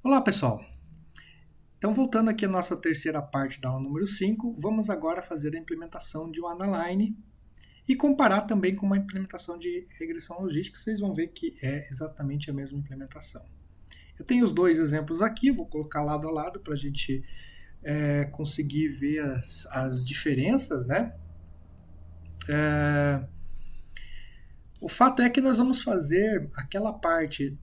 Olá, pessoal. Então, voltando aqui à nossa terceira parte da aula número 5, vamos agora fazer a implementação de um analyne e comparar também com uma implementação de regressão logística. Vocês vão ver que é exatamente a mesma implementação. Eu tenho os dois exemplos aqui, vou colocar lado a lado para a gente conseguir ver as diferenças, né? O fato é que nós vamos fazer aquela parte,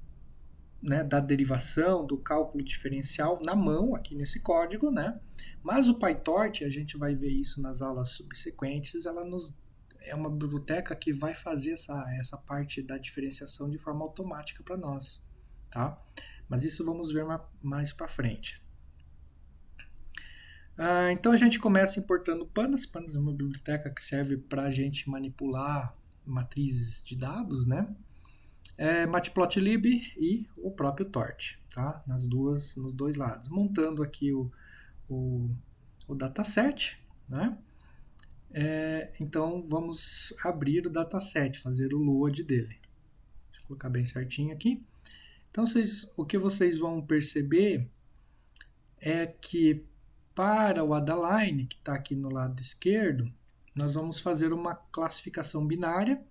né, da derivação, do cálculo diferencial na mão, aqui nesse código, né? Mas o PyTorch, a gente vai ver isso nas aulas subsequentes, é uma biblioteca que vai fazer essa parte da diferenciação de forma automática para nós, tá? Mas isso vamos ver mais para frente. Então a gente começa importando pandas. Pandas é uma biblioteca que serve para a gente manipular matrizes de dados, né? Matplotlib e o próprio Torch, tá? Nos dois lados. Montando aqui o dataset, né? Então vamos abrir o dataset, fazer o load dele. Deixa eu colocar bem certinho aqui. Então o que vocês vão perceber é que para o Adaline, que está aqui no lado esquerdo, nós vamos fazer uma classificação binária,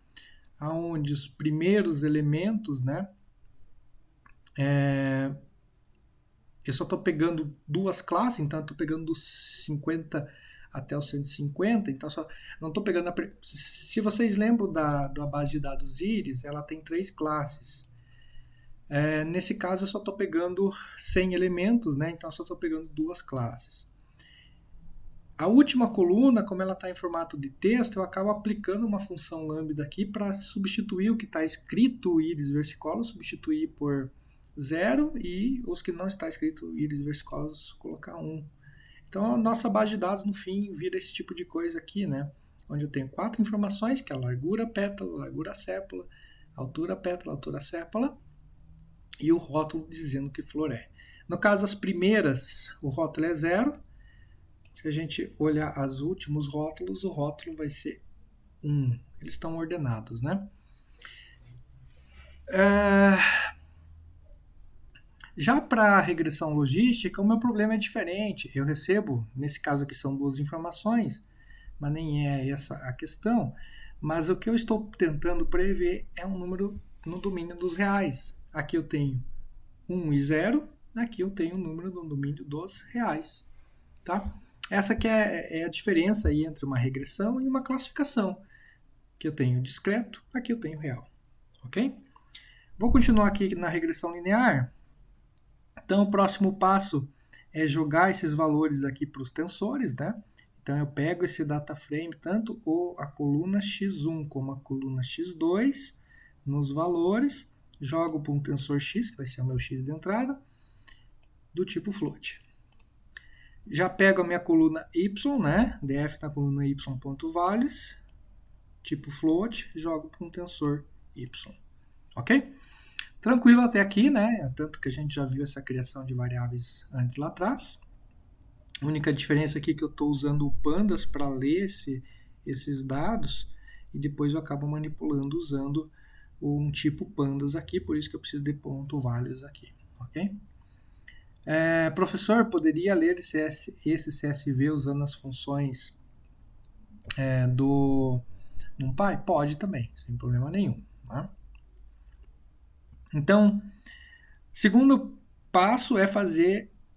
onde os primeiros elementos, né? Eu só estou pegando duas classes, então eu estou pegando dos 50 até os 150, então não estou pegando se vocês lembram da base de dados Iris, ela tem 3 classes. Nesse caso eu só estou pegando 100 elementos, né? Então eu só estou pegando duas classes. A última coluna, como ela está em formato de texto, eu acabo aplicando uma função lambda aqui para substituir o que está escrito Iris versicolor, substituir por 0 e os que não está escrito Iris versicolor colocar 1. Então a nossa base de dados no fim vira esse tipo de coisa aqui, né? Onde eu tenho 4 informações, que é a largura pétala, largura sépala, altura pétala, altura sépala e o rótulo dizendo que flor é. No caso as primeiras, o rótulo é 0. Se a gente olhar os últimos rótulos, o rótulo vai ser 1. Eles estão ordenados, né? Já para a regressão logística, o meu problema é diferente. Eu recebo, nesse caso aqui são duas informações, mas nem é essa a questão. Mas o que eu estou tentando prever é um número no domínio dos reais. Aqui eu tenho 1 e 0, aqui eu tenho um número no domínio dos reais. Tá? Essa que é a diferença aí entre uma regressão e uma classificação. Aqui eu tenho discreto, aqui eu tenho real. Ok? Vou continuar aqui na regressão linear. Então, o próximo passo é jogar esses valores aqui para os tensores, né? Então, eu pego esse data frame, tanto a coluna x1 como a coluna x2, nos valores, jogo para um tensor x, que vai ser o meu x de entrada, do tipo float. Já pego a minha coluna y, né? df na coluna y.values, tipo float, jogo para um tensor y. Ok? Tranquilo até aqui, né? Tanto que a gente já viu essa criação de variáveis antes lá atrás. A única diferença aqui é que eu estou usando o pandas para ler esses dados e depois eu acabo manipulando usando um tipo pandas aqui, por isso que eu preciso de ponto values aqui, ok? Professor, poderia ler esse CSV usando as funções do NumPy? Pode também, sem problema nenhum. Tá? Então, segundo passo é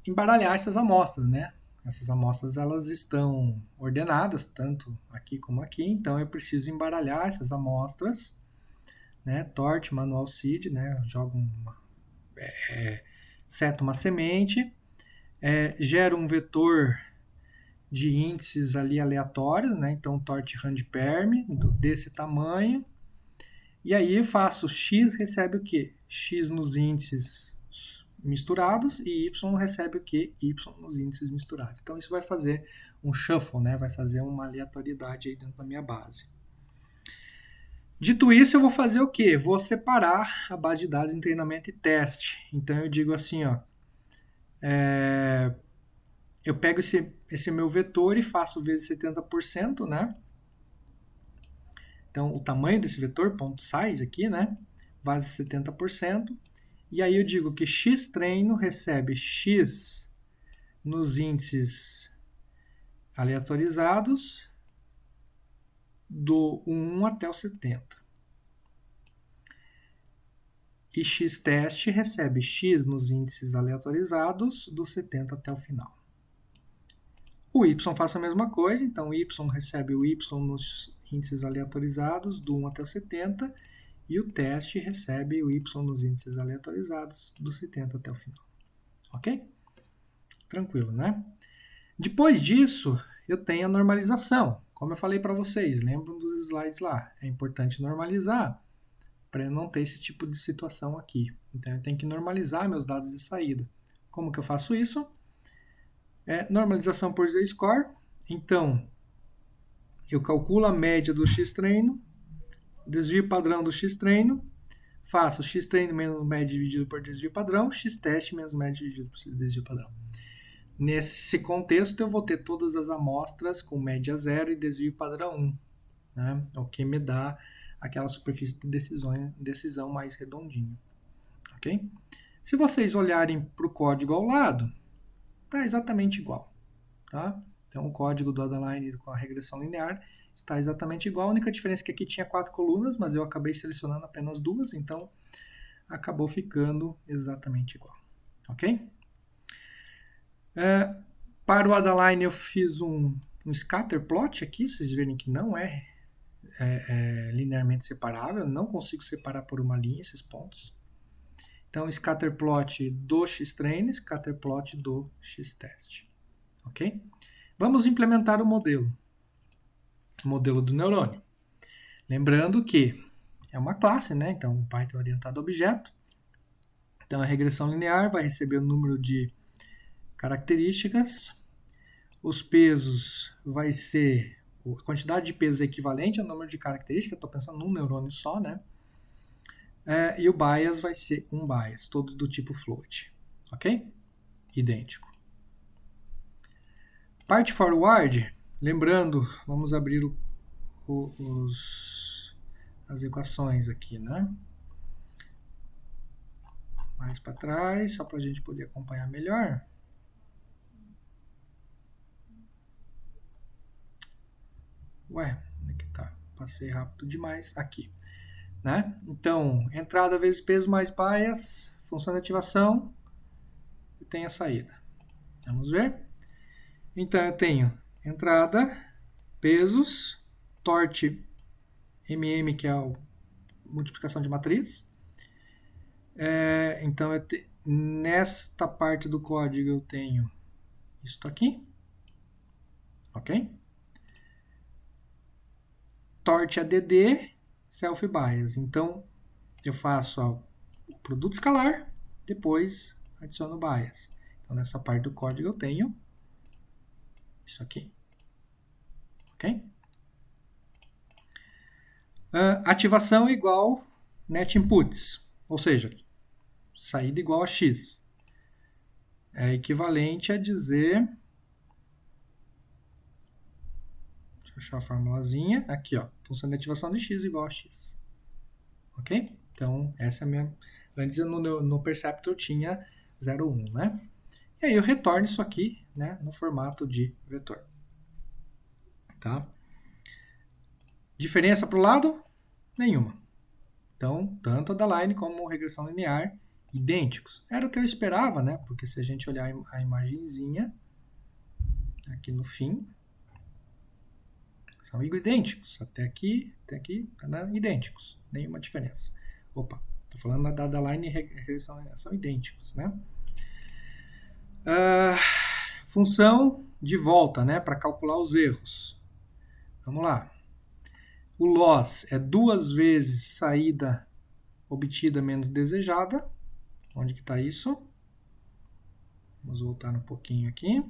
embaralhar essas amostras, né? Essas amostras elas estão ordenadas, tanto aqui como aqui, então eu preciso embaralhar essas amostras, né? Torch, manual seed, né? Jogo seto uma semente, gero um vetor de índices ali aleatórios, né? Então torch randperm desse tamanho, e aí eu faço x recebe o quê? X nos índices misturados e y recebe o quê? Y nos índices misturados. Então isso vai fazer um shuffle, né? Vai fazer uma aleatoriedade aí dentro da minha base. Dito isso, eu vou fazer o quê? Vou separar a base de dados em treinamento e teste. Então eu digo assim, ó, eu pego esse meu vetor e faço vezes 70%, né? Então o tamanho desse vetor, ponto size aqui, né? Base 70%. E aí eu digo que X treino recebe X nos índices aleatorizados do 1 até o 70. E X teste recebe X nos índices aleatorizados do 70 até o final. O Y faz a mesma coisa, então o Y recebe o Y nos índices aleatorizados do 1 até o 70 e o teste recebe o Y nos índices aleatorizados do 70 até o final. Ok? Tranquilo, né? Depois disso, eu tenho a normalização. Como eu falei para vocês, lembram dos slides lá? É importante normalizar para eu não ter esse tipo de situação aqui. Então, eu tenho que normalizar meus dados de saída. Como que eu faço isso? Normalização por z-score. Então, eu calculo a média do x-treino, desvio padrão do x-treino, faço x-treino menos média dividido por desvio padrão, x-teste menos média dividido por desvio padrão. Nesse contexto, eu vou ter todas as amostras com média 0 e desvio padrão 1, né? O que me dá aquela superfície de decisão mais redondinha. Ok? Se vocês olharem para o código ao lado, está exatamente igual. Tá? Então, o código do Adaline com a regressão linear está exatamente igual. A única diferença é que aqui tinha 4 colunas, mas eu acabei selecionando apenas 2, então acabou ficando exatamente igual. Ok? Para o Adaline eu fiz um scatter plot aqui, vocês verem que não é linearmente separável, não consigo separar por uma linha esses pontos. Então, scatter plot do x-train, scatter plot do x-test. Ok? Vamos implementar o modelo do neurônio. Lembrando que é uma classe, né? Então, o Python é orientado a objeto. Então, a regressão linear vai receber o número de características. Os pesos vai ser... A quantidade de pesos é equivalente ao número de características. Estou pensando num neurônio só, né? E o bias vai ser um bias, todo do tipo float. Ok? Idêntico. Parte forward, lembrando, vamos abrir as equações aqui, né? Mais para trás, só para a gente poder acompanhar melhor. Ué, onde é que tá? Passei rápido demais. Aqui. Né? Então, entrada vezes peso mais bias, função de ativação, e tem a saída. Vamos ver? Então, eu tenho entrada, pesos, torte mm, que é a multiplicação de matriz. Então, nesta parte do código eu tenho isso aqui. Ok? Torte ADD, self-bias. Então, eu faço o produto escalar, depois adiciono o bias. Então, nessa parte do código eu tenho isso aqui. Ok? Ativação igual net inputs, ou seja, saída igual a x. É equivalente a dizer... Deixa eu achar a formulazinha. Aqui, ó. Função de ativação de x igual a x. Ok? Então, essa é a minha... Antes no Perceptor tinha 0, 1, né? E aí eu retorno isso aqui, né, no formato de vetor. Tá? Diferença para o lado? Nenhuma. Então, tanto a Adaline como a regressão linear, idênticos. Era o que eu esperava, né? Porque se a gente olhar a imagenzinha, aqui no fim, são idênticos. Até aqui, né? Idênticos. Nenhuma diferença. Opa, estou falando da Adaline e regressão linear, são idênticos, né? Função de volta, né? Para calcular os erros. Vamos lá. O loss é 2 vezes saída obtida menos desejada. Onde que está isso? Vamos voltar um pouquinho aqui.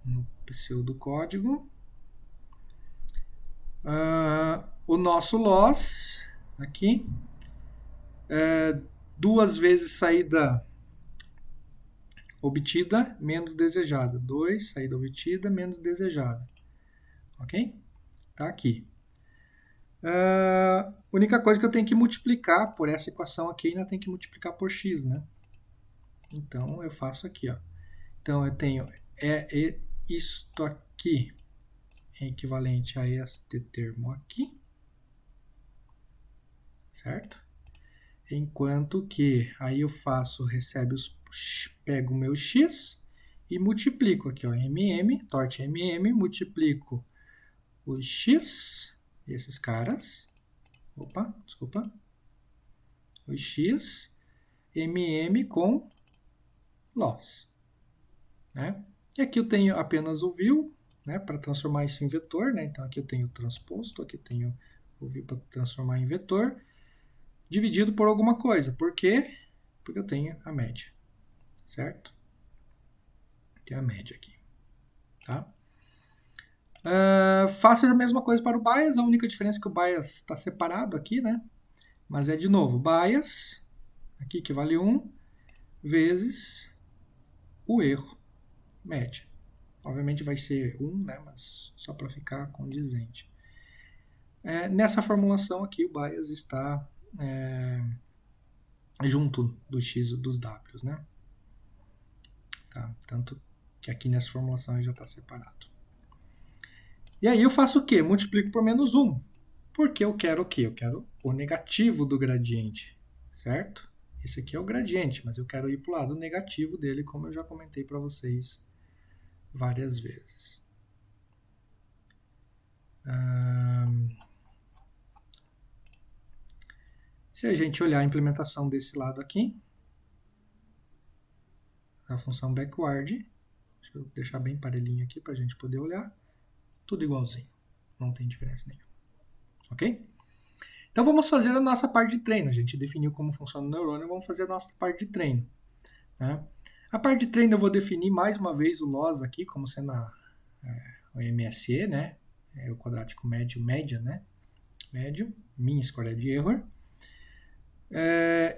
No pseudocódigo. O nosso loss, aqui, é 2 vezes saída obtida menos desejada. 2, saída obtida menos desejada. Ok? Tá aqui. A única coisa que eu tenho que multiplicar por essa equação aqui, ainda tem que multiplicar por x, né? Então eu faço aqui, ó. Então eu tenho isto aqui é equivalente a este termo aqui, certo? Enquanto que aí eu pego o meu x e multiplico aqui, ó, torte multiplico o x, esses caras, desculpa, o x, com loss, né? E aqui eu tenho apenas o view, né, para transformar isso em vetor, né? Então aqui eu tenho o transposto, aqui eu tenho o view para transformar em vetor, dividido por alguma coisa. Por quê? Porque eu tenho a média, certo? Tem a média aqui, tá? Faço a mesma coisa para o bias, a única diferença é que o bias está separado aqui, né? Mas é de novo, bias, aqui que vale 1, vezes o erro, média. Obviamente vai ser 1, né? Mas só para ficar condizente. Nessa formulação aqui, o bias está junto do x e dos w's, né? Tá? Tanto que aqui nessa formulação já está separado. E aí eu faço o quê? Multiplico por menos 1. Porque eu quero o quê? Eu quero o negativo do gradiente, certo? Esse aqui é o gradiente, mas eu quero ir para o lado negativo dele, como eu já comentei para vocês várias vezes. Se a gente olhar a implementação desse lado aqui, a função backward, deixa eu deixar bem parelhinho aqui para a gente poder olhar, tudo igualzinho, não tem diferença nenhuma, ok? Então vamos fazer a nossa parte de treino, a gente definiu como funciona o neurônio, vamos fazer a nossa parte de treino. Né? A parte de treino eu vou definir mais uma vez o loss aqui, como sendo o MSE, né? O quadrático médio, média, né? Médio, mean squared error.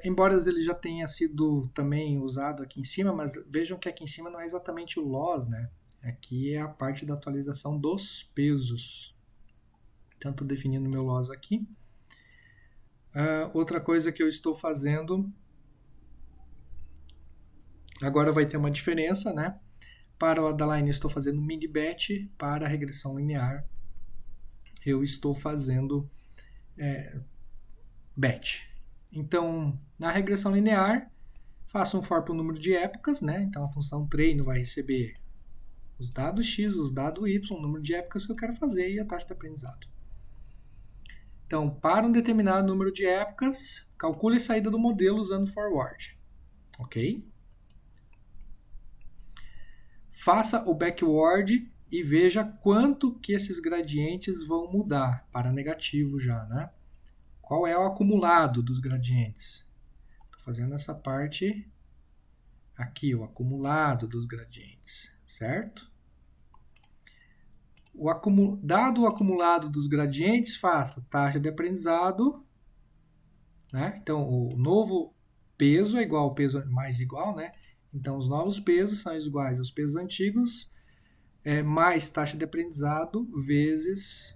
Embora ele já tenha sido também usado aqui em cima, mas vejam que aqui em cima não é exatamente o loss, né? Aqui é a parte da atualização dos pesos. Então, estou definindo meu loss aqui. Outra coisa que eu estou fazendo, agora vai ter uma diferença, né? Para o Adaline eu estou fazendo mini batch, para a regressão linear eu estou fazendo batch. Então, na regressão linear, faço um for para o número de épocas, né? Então a função treino vai receber os dados x, os dados y, o número de épocas que eu quero fazer e a taxa de aprendizado. Então, para um determinado número de épocas, calcule a saída do modelo usando forward. Ok? Faça o backward e veja quanto que esses gradientes vão mudar para negativo já, né? Qual é o acumulado dos gradientes? Estou fazendo essa parte aqui, o acumulado dos gradientes, certo? Dado o acumulado dos gradientes, faça taxa de aprendizado, né? Então, o novo peso é igual ao peso mais igual, né? Então, os novos pesos são iguais aos pesos antigos, mais taxa de aprendizado vezes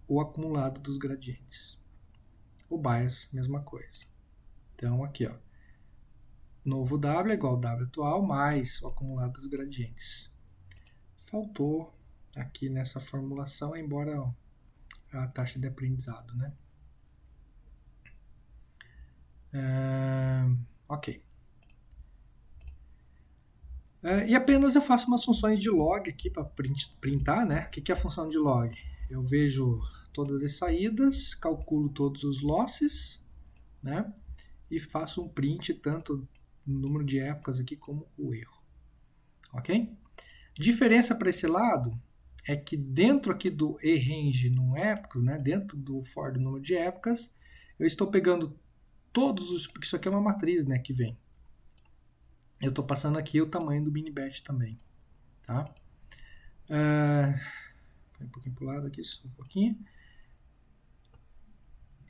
o acumulado dos gradientes. O bias, mesma coisa. Então, aqui, ó, novo W é igual ao W atual mais o acumulado dos gradientes. Faltou aqui nessa formulação, embora a taxa de aprendizado, né? Ok. E apenas eu faço umas funções de log aqui para printar, né? O que é a função de log? Eu vejo todas as saídas, calculo todos os losses, né? E faço um print tanto no número de épocas aqui como o erro. Ok? Diferença para esse lado é que dentro aqui do eRange no épocas, né? Dentro do for do número de épocas, eu estou pegando todos os... Porque isso aqui é uma matriz, né? Que vem. Eu estou passando aqui o tamanho do mini batch também, tá? Um pouquinho para o lado aqui, só um pouquinho.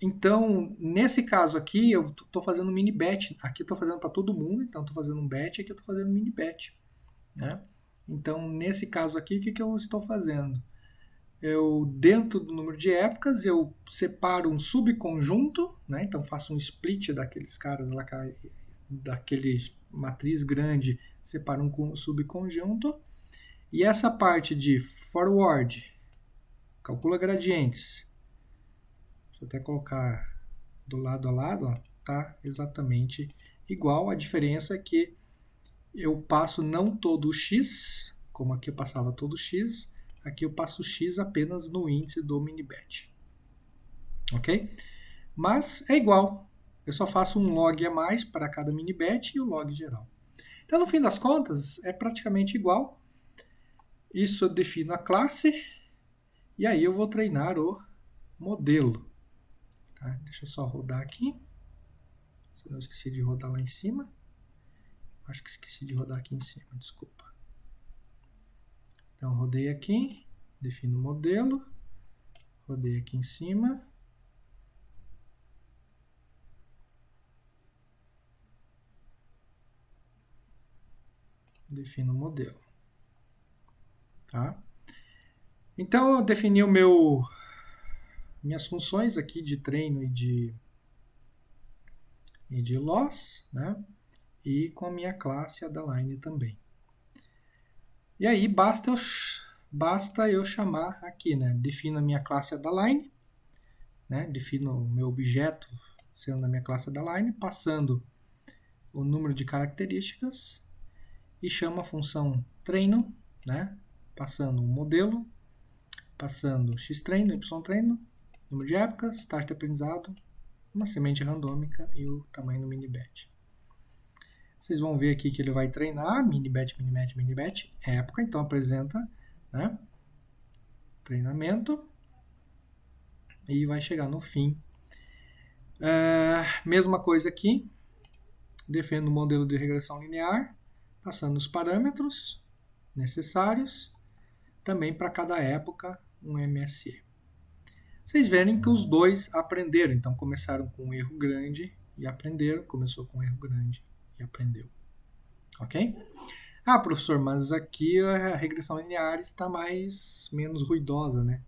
Então, nesse caso aqui, eu estou fazendo um mini batch. Aqui eu estou fazendo para todo mundo, então estou fazendo um batch, aqui eu estou fazendo um mini batch, né? Então, nesse caso aqui, o que eu estou fazendo? dentro do número de épocas, eu separo um subconjunto, né? Então faço um split daqueles caras lá, daquele matriz grande, separo um subconjunto. E essa parte de forward, calcula gradientes. Deixa eu até colocar do lado a lado, ó, tá exatamente igual. A diferença é que eu passo não todo o x, como aqui eu passava todo o x, aqui eu passo x apenas no índice do mini-batch. Ok? Mas é igual. Eu só faço um log a mais para cada mini-batch e o log geral. Então, no fim das contas, é praticamente igual. Isso eu defino a classe e aí eu vou treinar o modelo. Tá? Deixa eu só rodar aqui. Se eu esqueci de rodar lá em cima. Acho que esqueci de rodar aqui em cima, desculpa. Então, rodei aqui, defino o modelo, rodei aqui em cima. Defino o modelo. Tá? Então, eu defini minhas funções aqui de treino e de loss, né? E com a minha classe, a da line também. E aí, basta eu chamar aqui, né? Defino a minha classe a da line, né? Defino o meu objeto sendo a minha classe a da line, passando o número de características e chamo a função treino, né? Passando um modelo, passando x-treino, y-treino, número de épocas, taxa de aprendizado, uma semente randômica e o tamanho do mini-batch. Vocês vão ver aqui que ele vai treinar mini-batch, mini-batch, mini-batch, época, então apresenta, né, treinamento e vai chegar no fim. Mesma coisa aqui, defendo o modelo de regressão linear, passando os parâmetros necessários, também para cada época um MSE. Vocês verem que os dois aprenderam, então começaram com um erro grande e aprenderam, começou com um erro grande e aprendeu. Ok? Ah, professor, mas aqui a regressão linear está menos ruidosa, né?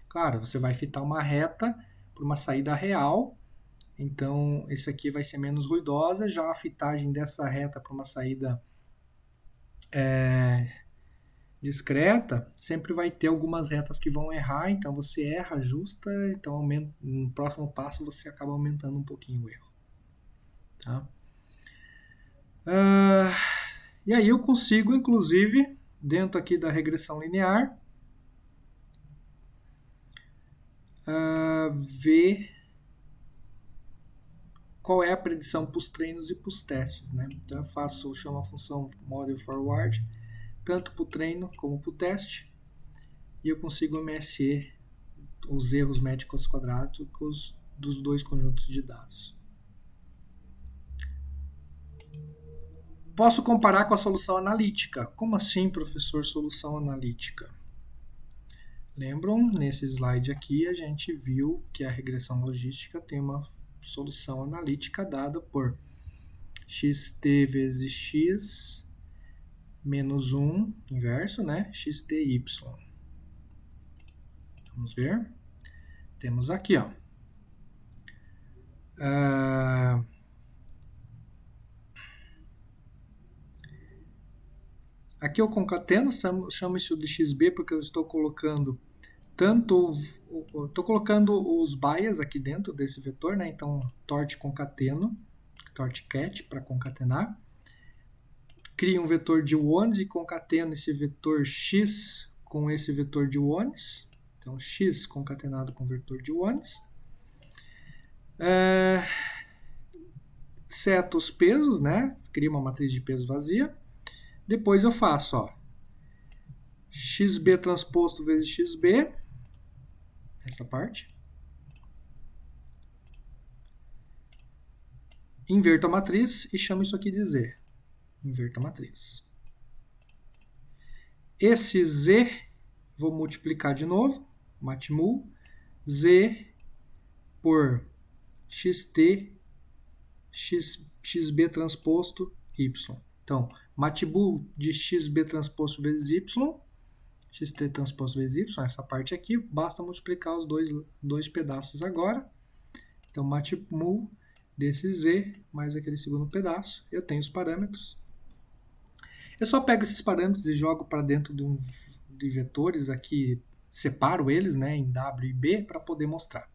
Claro, você vai fitar uma reta por uma saída real, então esse aqui vai ser menos ruidosa, já a fitagem dessa reta para uma saída discreta, sempre vai ter algumas retas que vão errar, então você erra, ajusta, então no próximo passo você acaba aumentando um pouquinho o erro. Tá? E aí eu consigo, inclusive, dentro aqui da regressão linear, ver qual é a predição para os treinos e para os testes. Né? Então eu chamo a função model forward, tanto para o treino como para o teste, e eu consigo MSE os erros médicos quadráticos dos dois conjuntos de dados. Posso comparar com a solução analítica. Como assim, professor, solução analítica? Lembram, nesse slide aqui a gente viu que a regressão logística tem uma solução analítica dada por xt vezes x menos 1, inverso, né? xty. Vamos ver. Temos aqui, ó. Aqui eu concateno, chamo isso de xb porque eu estou colocando estou colocando os bias aqui dentro desse vetor, né? Então torte concateno, torte cat para concatenar. Crio um vetor de ones e concateno esse vetor x com esse vetor de ones. Então x concatenado com vetor de ones. Seto os pesos, né? Crio uma matriz de peso vazia. Depois eu faço, ó, xb transposto vezes xb, essa parte. Inverto a matriz e chamo isso aqui de z. Inverto a matriz. Esse z, vou multiplicar de novo, matmul, z por xt, xb transposto y. Então, matmul de xb transposto vezes y, xt transposto vezes y, essa parte aqui, basta multiplicar os dois pedaços agora. Então, matmul desse z mais aquele segundo pedaço, eu tenho os parâmetros. Eu só pego esses parâmetros e jogo para dentro de vetores aqui, separo eles, né, em W e B para poder mostrar.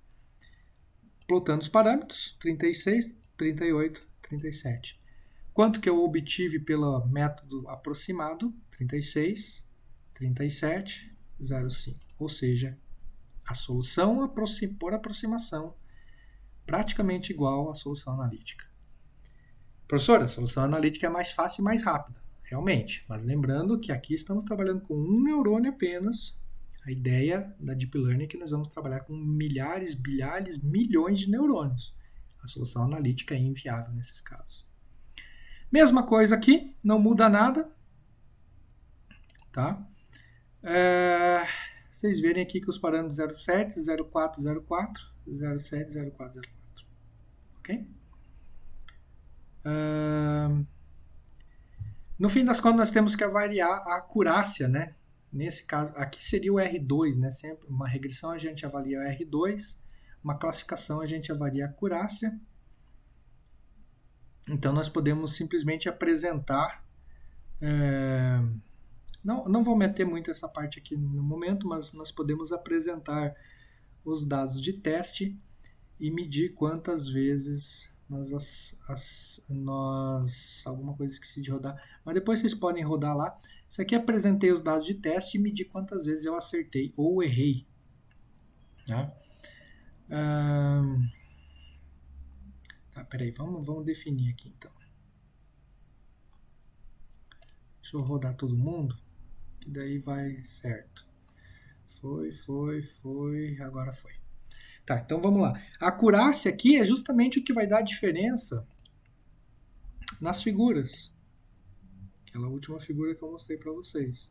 Plotando os parâmetros, 36, 38, 37. Quanto que eu obtive pelo método aproximado? 36, 37, 0,5. Ou seja, a solução por aproximação praticamente igual à solução analítica. Professor, a solução analítica é mais fácil e mais rápida, realmente. Mas lembrando que aqui estamos trabalhando com um neurônio apenas. A ideia da Deep Learning é que nós vamos trabalhar com milhares, bilhares, milhões de neurônios. A solução analítica é inviável nesses casos. Mesma coisa aqui, não muda nada. Tá? Vocês verem aqui que os parâmetros 0,7, 0,4, 0,4, 0,7, 0,4, 0,4. Ok? No fim das contas, nós temos que avaliar a acurácia, né? Nesse caso, aqui seria o R2, né? Sempre uma regressão a gente avalia o R2, uma classificação a gente avalia a acurácia. Então, nós podemos simplesmente apresentar... Não vou meter muito essa parte aqui no momento, mas nós podemos apresentar os dados de teste e medir quantas vezes alguma coisa esqueci de rodar, mas depois vocês podem rodar lá. Isso aqui apresentei os dados de teste e medir quantas vezes eu acertei ou errei. Tá? Peraí, vamos definir aqui então. Deixa eu rodar todo mundo, que daí vai certo. Foi, agora foi. Tá, então vamos lá. A acurácia aqui é justamente o que vai dar a diferença nas figuras. Aquela última figura que eu mostrei para vocês.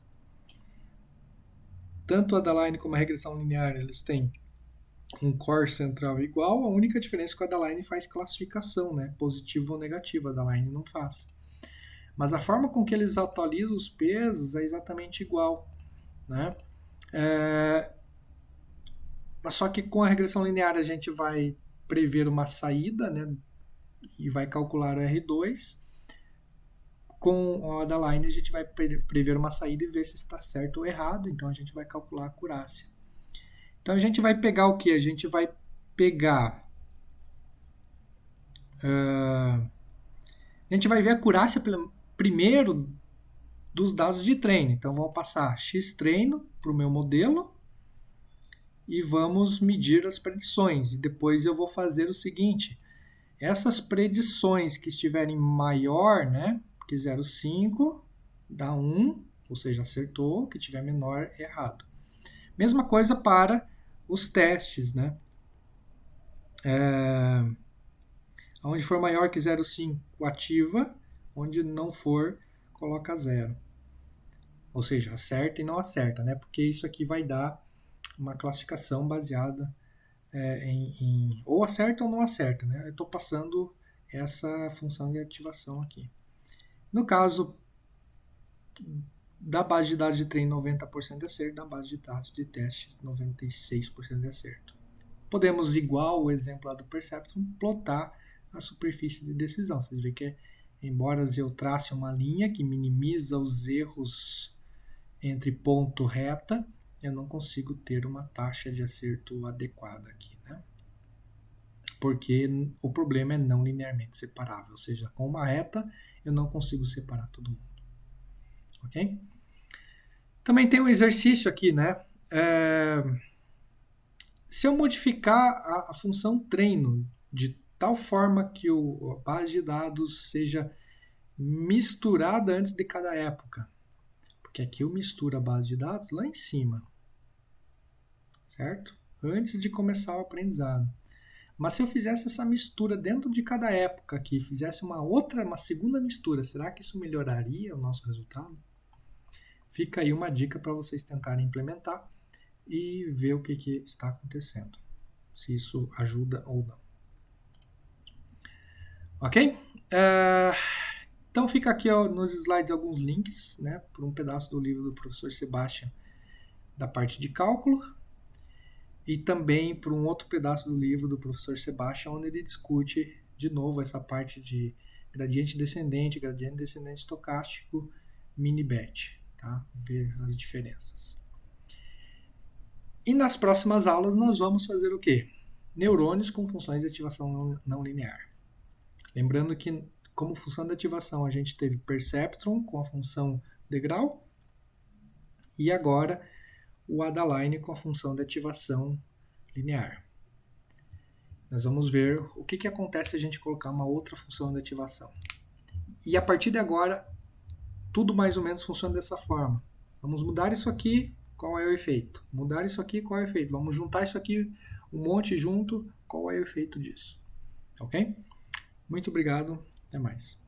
Tanto a Adaline como a regressão linear, eles têm um core central igual, a única diferença é que a Adaline faz classificação, né? Positivo ou negativo, a Adaline não faz. Mas a forma com que eles atualizam os pesos é exatamente igual, né? Mas só que com a regressão linear a gente vai prever uma saída, né? E vai calcular o R2. Com a Adaline a gente vai prever uma saída e ver se está certo ou errado. Então a gente vai calcular a acurácia. Então a gente vai pegar o que? A gente vai pegar... a gente vai ver a acurácia primeiro dos dados de treino. Então vamos passar X treino para o meu modelo e vamos medir as predições. E depois eu vou fazer o seguinte: essas predições que estiverem maior, né, que 0,5 dá 1, ou seja, acertou, que tiver menor, errado. Mesma coisa para os testes, né? Onde for maior que 0,5 ativa, onde não for, coloca 0. Ou seja, acerta e não acerta, né? Porque isso aqui vai dar uma classificação baseada em ou acerta ou não acerta, né? Eu estou passando essa função de ativação aqui. No caso da base de dados de treino, 90% de acerto, da base de dados de teste, 96% de acerto. Podemos, igual o exemplo lá do Perceptron, plotar a superfície de decisão. Vocês veem que, embora eu trace uma linha que minimiza os erros entre ponto e reta, eu não consigo ter uma taxa de acerto adequada aqui, né? Porque o problema é não linearmente separável, ou seja, com uma reta eu não consigo separar todo mundo. Ok? Também tem um exercício aqui, né? Se eu modificar a função treino de tal forma que a base de dados seja misturada antes de cada época, porque aqui eu misturo a base de dados lá em cima, certo? Antes de começar o aprendizado. Mas se eu fizesse essa mistura dentro de cada época aqui, fizesse uma segunda mistura, será que isso melhoraria o nosso resultado? Fica aí uma dica para vocês tentarem implementar e ver o que está acontecendo, se isso ajuda ou não. Ok? Então fica aqui nos slides alguns links, né, para um pedaço do livro do professor Sebastian da parte de cálculo e também para um outro pedaço do livro do professor Sebastian, onde ele discute de novo essa parte de gradiente descendente estocástico, mini-batch, tá? Ver as diferenças. E nas próximas aulas nós vamos fazer o quê? Neurônios com funções de ativação não linear. Lembrando que como função de ativação a gente teve perceptron com a função degrau e agora o Adaline com a função de ativação linear. Nós vamos ver o que acontece se a gente colocar uma outra função de ativação. E a partir de agora, tudo mais ou menos funciona dessa forma. Vamos mudar isso aqui, qual é o efeito? Mudar isso aqui, qual é o efeito? Vamos juntar isso aqui, um monte junto, qual é o efeito disso? Ok? Muito obrigado, até mais.